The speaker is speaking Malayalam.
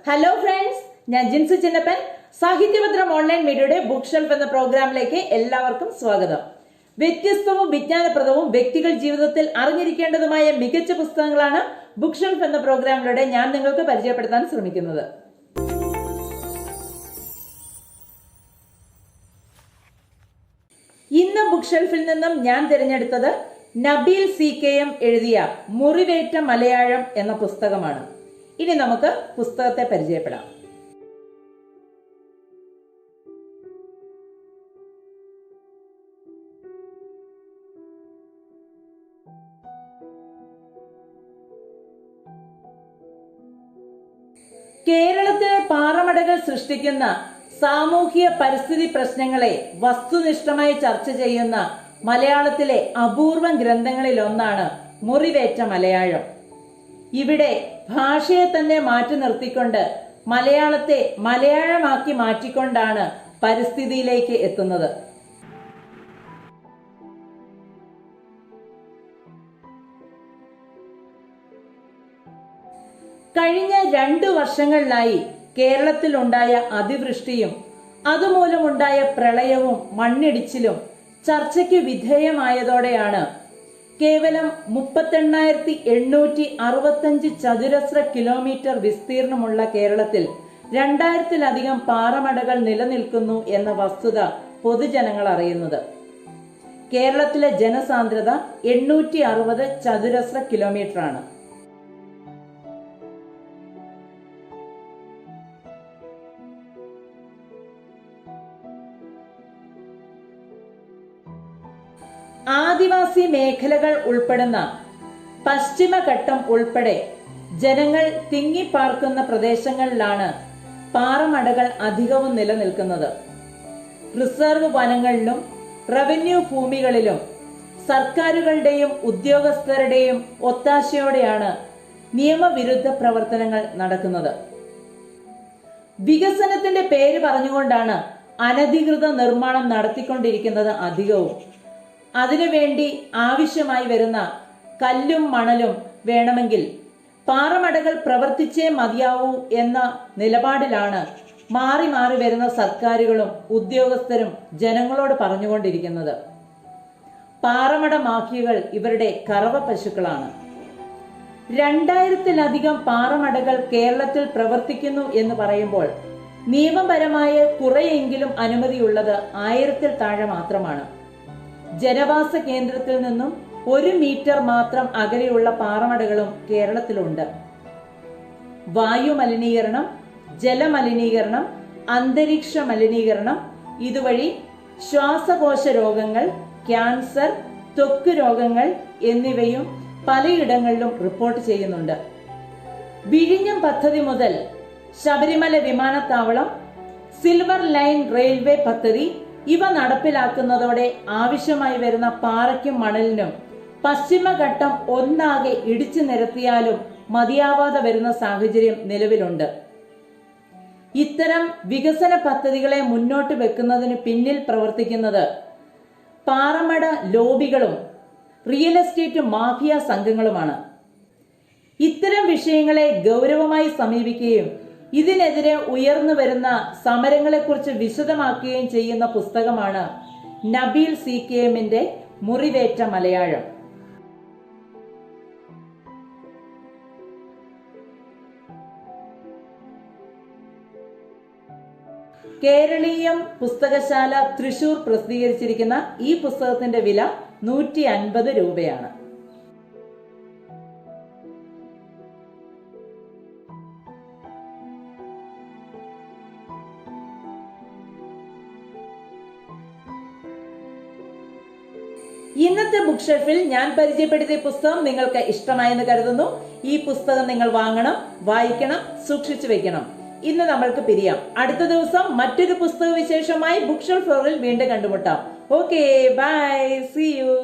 ഹലോ ഫ്രണ്ട്സ്, ഞാൻ ജിൻസി ചിന്നപ്പൻ. സാഹിത്യപത്രം ഓൺലൈൻ മീഡിയയുടെ ബുക്ക് ഷെൽഫ് എന്ന പ്രോഗ്രാമിലേക്ക് എല്ലാവർക്കും സ്വാഗതം. വ്യത്യസ്തവും വിജ്ഞാനപ്രദവും വ്യക്തികൾ ജീവിതത്തിൽ അറിഞ്ഞിരിക്കേണ്ടതുമായ മികച്ച പുസ്തകങ്ങളാണ് ബുക്ക് ഷെൽഫ് എന്ന പ്രോഗ്രാമിലൂടെ ഞാൻ നിങ്ങൾക്ക് പരിചയപ്പെടുത്താൻ ശ്രമിക്കുന്നത്. ഇന്ന് ബുക്ക് ഷെൽഫിൽ നിന്നും ഞാൻ തിരഞ്ഞെടുത്തത് നബീൽ CKM എഴുതിയ മുറിവേറ്റ മലയാളം എന്ന പുസ്തകമാണ്. ഇനി നമുക്ക് പുസ്തകത്തെ പരിചയപ്പെടാം. കേരളത്തിലെ പാറമടകൾ സൃഷ്ടിക്കുന്ന സാമൂഹ്യ പരിസ്ഥിതി പ്രശ്നങ്ങളെ വസ്തുനിഷ്ഠമായി ചർച്ച ചെയ്യുന്ന മലയാളത്തിലെ അപൂർവം ഗ്രന്ഥങ്ങളിൽ ഒന്നാണ് മുറിവേറ്റ മലയാളം. ഇവിടെ ഭാഷയെ തന്നെ മാറ്റി നിർത്തിക്കൊണ്ട് മലയാളത്തെ മലയാളമാക്കി മാറ്റിക്കൊണ്ടാണ് പരിസ്ഥിതിയിലേക്ക് എത്തുന്നത്. കഴിഞ്ഞ 2 വർഷങ്ങളിലായി കേരളത്തിലുണ്ടായ അതിവൃഷ്ടിയും അതുമൂലമുണ്ടായ പ്രളയവും മണ്ണിടിച്ചിലും ചർച്ചയ്ക്ക് വിധേയമായതോടെയാണ് കേവലം 38,865 ചതുരശ്ര കിലോമീറ്റർ വിസ്തീർണമുള്ള കേരളത്തിൽ 2000-ലധികം പാറമടകൾ നിലനിൽക്കുന്നു എന്ന വസ്തുത പൊതുജനങ്ങൾ അറിയുന്നത്. കേരളത്തിലെ ജനസാന്ദ്രത 860 ചതുരശ്ര കിലോമീറ്റർ ആണ്. ആദിവാസി മേഖലകൾ ഉൾപ്പെടുന്ന പശ്ചിമഘട്ടം ഉൾപ്പെടെ ജനങ്ങൾ തിങ്ങിപ്പാർക്കുന്ന പ്രദേശങ്ങളിലാണ് പാറമടകൾ അധികവും നിലനിൽക്കുന്നത്. റിസർവ് വനങ്ങളിലും റവന്യൂ ഭൂമികളിലും സർക്കാരുകളുടെയും ഉദ്യോഗസ്ഥരുടെയും ഒത്താശയോടെയാണ് നിയമവിരുദ്ധ പ്രവർത്തനങ്ങൾ നടക്കുന്നത്. വികസനത്തിന്റെ പേര് പറഞ്ഞുകൊണ്ടാണ് അനധികൃത നിർമ്മാണം നടത്തിക്കൊണ്ടിരിക്കുന്നത് അധികവും. അതിനുവേണ്ടി ആവശ്യമായി വരുന്ന കല്ലും മണലും വേണമെങ്കിൽ പാറമടകൾ പ്രവർത്തിച്ചേ മതിയാവൂ എന്ന നിലപാടിലാണ് മാറി മാറി വരുന്ന സർക്കാരുകളും ഉദ്യോഗസ്ഥരും ജനങ്ങളോട് പറഞ്ഞുകൊണ്ടിരിക്കുന്നത്. പാറമട മാഫിയകൾ ഇവരുടെ കറവ പശുക്കളാണ്. 2000-ലധികം പാറമടകൾ കേരളത്തിൽ പ്രവർത്തിക്കുന്നു എന്ന് പറയുമ്പോൾ നിയമപരമായ കുറെയെങ്കിലും അനുമതിയുള്ളത് 1000-ൽ താഴെ മാത്രമാണ്. ജനവാസ കേന്ദ്രത്തിൽ നിന്നും 1 മീറ്റർ മാത്രം അകലെയുള്ള പാറമടകളും കേരളത്തിലുണ്ട്. വായു മലിനീകരണം, ജലമലിനീകരണം, അന്തരീക്ഷ മലിനീകരണം ഇതുവഴി ശ്വാസകോശ രോഗങ്ങൾ, ക്യാൻസർ, ത്വക്ക് രോഗങ്ങൾ എന്നിവയും പലയിടങ്ങളിലും റിപ്പോർട്ട് ചെയ്യുന്നുണ്ട്. വിഴിഞ്ഞം പദ്ധതി മുതൽ ശബരിമല വിമാനത്താവളം, സിൽവർ ലൈൻ റെയിൽവേ പദ്ധതി ഇവ നടപ്പിലാക്കുന്നതോടെ ആവശ്യമായി വരുന്ന പാറയ്ക്കും മണലിനും പശ്ചിമഘട്ടം ഒന്നാകെ ഇടിച്ചു നിരത്തിയാലും മതിയാവാതെ വരുന്ന സാഹചര്യം നിലവിലുണ്ട്. ഇത്തരം വികസന പദ്ധതികളെ മുന്നോട്ട് വെക്കുന്നതിന് പിന്നിൽ പ്രവർത്തിക്കുന്നത് പാറമട ലോബികളും റിയൽ എസ്റ്റേറ്റ് മാഫിയ സംഘങ്ങളുമാണ്. ഇത്തരം വിഷയങ്ങളെ ഗൗരവമായി സമീപിക്കുകയും ഇതിനെതിരെ ഉയർന്നു വരുന്ന സമരങ്ങളെക്കുറിച്ച് വിശദമാക്കുകയും ചെയ്യുന്ന പുസ്തകമാണ് നബീൽ CKMന്റെ മുറിവേറ്റ മലയാളം. കേരളീയം പുസ്തകശാല തൃശൂർ പ്രസിദ്ധീകരിച്ചിരിക്കുന്ന ഈ പുസ്തകത്തിന്റെ വില 150 രൂപയാണ്. ഇന്നത്തെ ബുക്ക് ഷെൽഫിൽ ഞാൻ പരിചയപ്പെടുത്തിയ പുസ്തകം നിങ്ങൾക്ക് ഇഷ്ടമായെന്ന് കരുതുന്നു. ഈ പുസ്തകം നിങ്ങൾ വാങ്ങണം, വായിക്കണം, സൂക്ഷിച്ചു വെക്കണം. ഇന്ന് നമ്മൾക്ക് പിരിയാം. അടുത്ത ദിവസം മറ്റൊരു പുസ്തക വിശേഷമായി ബുക്ക് ഷെൽഫ് ഫ്ലോറിൽ വീണ്ടും കണ്ടുമുട്ടാം. Okay, bye, see U.